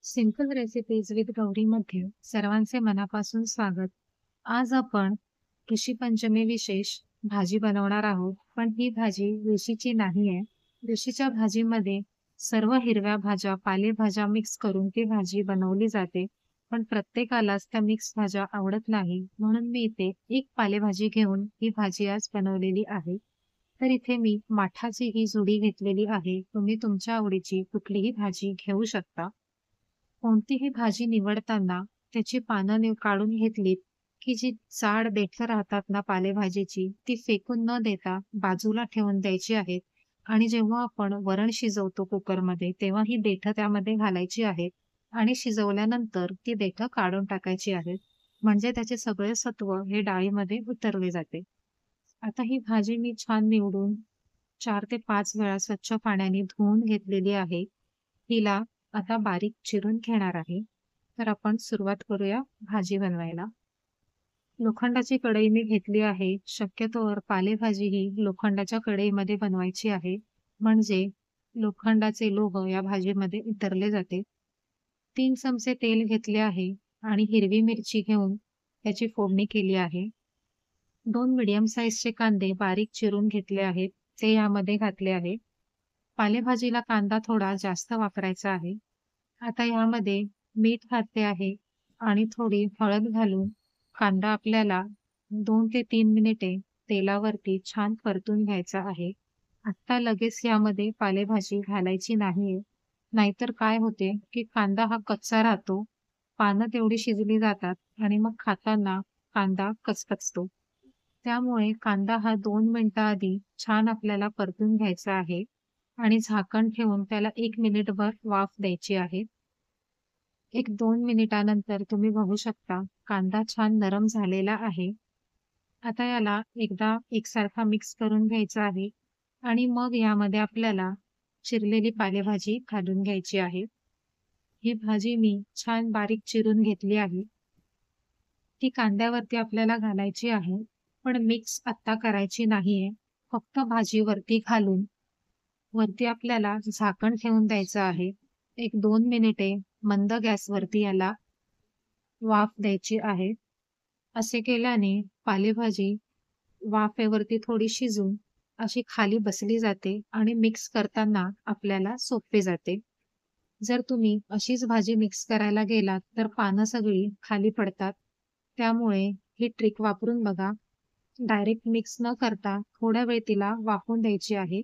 Simple recipes with गौरीमध्ये सर्वांचे मनापासून स्वागत. आज आपण ऋषीपंचमी विशेष भाजी बनवणार आहोत. पण ही भाजी ऋषीची नाहीये. ऋषीच्या भाजीमध्ये सर्व हिरव्या भाज्या, पालेभाज्या मिक्स करून ती भाजी बनवली जाते. पण प्रत्येकालाच त्या मिक्स भाज्या आवडत नाही. म्हणून मी इथे एक पालेभाजी घेऊन ही भाजी आज बनवलेली आहे. तर इथे मी माठाची ही जुडी घेतलेली आहे. तुम्ही तुमच्या आवडीची कुठलीही भाजी घेऊ शकता. कोणतीही भाजी निवडताना त्याची पानं काढून घेतलीत, की जी जाड देठं राहतात ना पालेभाजीची, ती फेकून न देता बाजूला ठेवून द्यायची आहेत. आणि जेव्हा आपण वरण शिजवतो कुकरमध्ये, तेव्हा ही देठं त्यामध्ये घालायची आहेत आणि शिजवल्यानंतर ती देठं काढून टाकायची आहेत. म्हणजे त्याचे सगळे सत्व हे डाळीमध्ये उतरले जाते. आता ही भाजी मी छान निवडून 4 ते 5 वेळा स्वच्छ पाण्याने धुवून घेतलेली आहे. हिला आता बारीक चिरून घेणार आहे. तर आपण सुरुवात करूया भाजी बनवायला. लोखंडाची कढई मी घेतली आहे. शक्यतोवर पालेभाजी ही लोखंडाच्या कढईमध्ये बनवायची आहे. म्हणजे लोखंडाचे लोह या भाजीमध्ये उतरले जाते. 3 चमचे तेल घेतले आहे आणि हिरवी मिरची घेऊन त्याची फोडणी केली आहे. 2 मीडियम साईजचे कांदे बारीक चिरून घेतले आहेत. ते यामध्ये घातले आहे. पालेभाजीला कांदा थोडा जास्त वापरायचा आहे. आता यामध्ये मीठ घातले आहे आणि थोडी हळद घालून कांदा आपल्याला 2 ते 3 मिनिटे तेलावरती छान परतून घ्यायचा आहे. आत्ता लगेच यामध्ये पालेभाजी घालायची नाहीये. नाहीतर काय होते, की कांदा हा कच्चा राहतो. पानं तेवढी शिजली जातात आणि मग खाताना कांदा कचकचतो. त्यामुळे कांदा हा 2 मिनिटं आधी छान आपल्याला परतून घ्यायचा आहे आणि झाकण ठेवून त्याला 1 मिनिटभर वाफ द्यायची आहे. 1-2 मिनिटानंतर तुम्ही बघू शकता कांदा छान नरम झालेला आहे. आता याला एकदा एकसारखा मिक्स करून घ्यायचा आहे आणि मग यामध्ये आपल्याला चिरलेली पालेभाजी घालून घ्यायची आहे. ही भाजी मी छान बारीक चिरून घेतली आहे. ती कांद्यावरती आपल्याला घालायची आहे, पण मिक्स आत्ता करायची नाहीये. फक्त भाजीवरती घालून वरती आपल्याला झाकण ठेवून द्यायचं आहे. 1-2 मिनिटे मंद गॅसवरती याला वाफ द्यायची आहे. असे केल्याने पालेभाजी वाफेवरती थोडी शिजून अशी खाली बसली जाते आणि मिक्स करताना आपल्याला सोपे जाते. जर तुम्ही अशीच भाजी मिक्स करायला गेलात तर पानं सगळी खाली पडतात. त्यामुळे ही ट्रिक वापरून बघा. डायरेक्ट मिक्स न करता थोडा वेळ तिला वाफवून द्यायची आहे.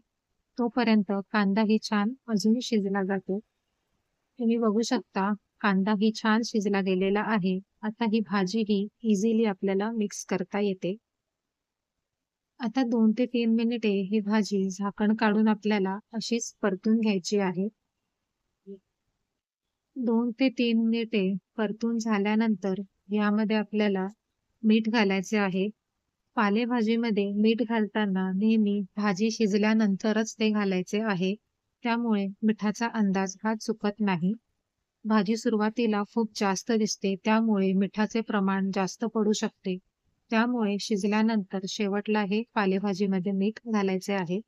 तोपर्यंत कांदाही छान अजून शिजला जातो. तुम्ही बघू शकता कांदाही छान शिजला गेलेला आहे. आता ही भाजी ही इझिली आपल्याला मिक्स करता येते. आता 2 ते 3 मिनिटे ही भाजी झाकण काढून आपल्याला अशीच परतून घ्यायची आहे. 2 ते 3 मिनिटे परतून झाल्यानंतर यामध्ये आपल्याला मीठ घालायचे आहे. पालेभाजीमध्ये मीठ घालताना नेहमी भाजी शिजल्यानंतरच ते घालायचे आहे. त्यामुळे मिठाचा अंदाज हा चुकत नाही. भाजी सुरुवातीला खूप जास्त दिसते, त्यामुळे मिठाचे प्रमाण जास्त पडू शकते. त्यामुळे शिजल्यानंतर शेवटला हे पालेभाजीमध्ये मीठ घालायचे आहे.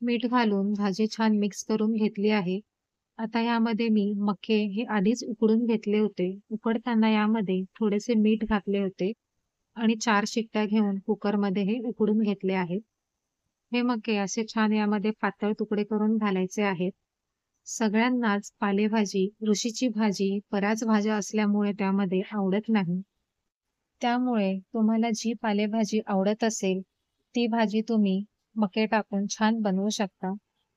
मीठ घालून भाजी छान मिक्स करून घेतली आहे. आता यामध्ये मी मके हे आधीच उकडून घेतले होते. उकडताना यामध्ये थोडेसे मीठ घातले होते आणि 4 शिट्ट्या घेऊन कुकरमध्ये हे उकडून घेतले आहेत. हे मके असे छान यामध्ये पातळ तुकडे करून घालायचे आहेत. सगळ्यांनाच पालेभाजी, ऋषीची भाजी बऱ्याच भाज्या असल्यामुळे त्यामध्ये आवडत नाही. त्यामुळे तुम्हाला जी पालेभाजी आवडत असेल, ती भाजी तुम्ही मके टाकून छान बनवू शकता.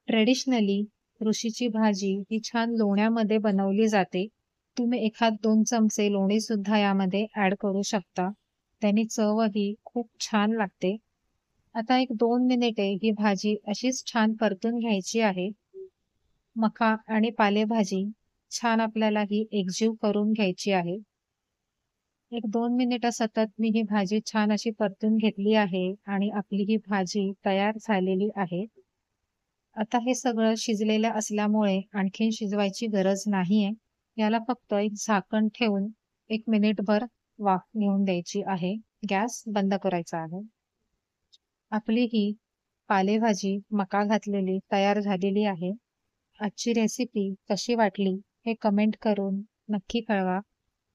ट्रेडिशनली ऋषीची भाजी ही छान लोण्यामध्ये बनवली जाते. तुम्ही 1-2 चमचे लोणीसुद्धा यामध्ये ॲड करू शकता. त्यानी चवही खूप छान लागते. आता 1-2 मिनिटे ही भाजी अशीच छान परतून घ्यायची आहे. मका आणि पालेभाजी छान आपल्याला ही एकजीव करून घ्यायची आहे. 1-2 मिनिटं सतत मी ही भाजी छान अशी परतून घेतली आहे आणि आपली ही भाजी तयार झालेली आहे. आता हे सगळं शिजलेलं असल्यामुळे आणखीन शिजवायची गरज नाहीये. याला फक्त एक झाकण ठेवून 1 मिनिटभर वाफ घेऊन द्यायची आहे. गॅस बंद करायचा आहे. आपली ही पालेभाजी मका घातलेली तयार झालेली आहे. आजची रेसिपी कशी वाटली हे कमेंट करून नक्की कळवा.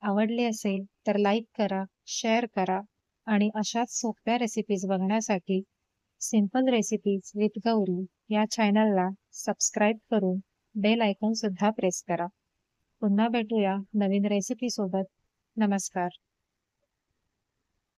आवडले असेल तर लाईक करा, शेअर करा आणि अशाच सोप्या रेसिपीज बघण्यासाठी सिंपल रेसिपीज विथ गौरी या चॅनलला सबस्क्राईब करून बेल आयकॉन सुद्धा प्रेस करा. पुन्हा भेटूया नवीन रेसिपी सोबत. नमस्कार.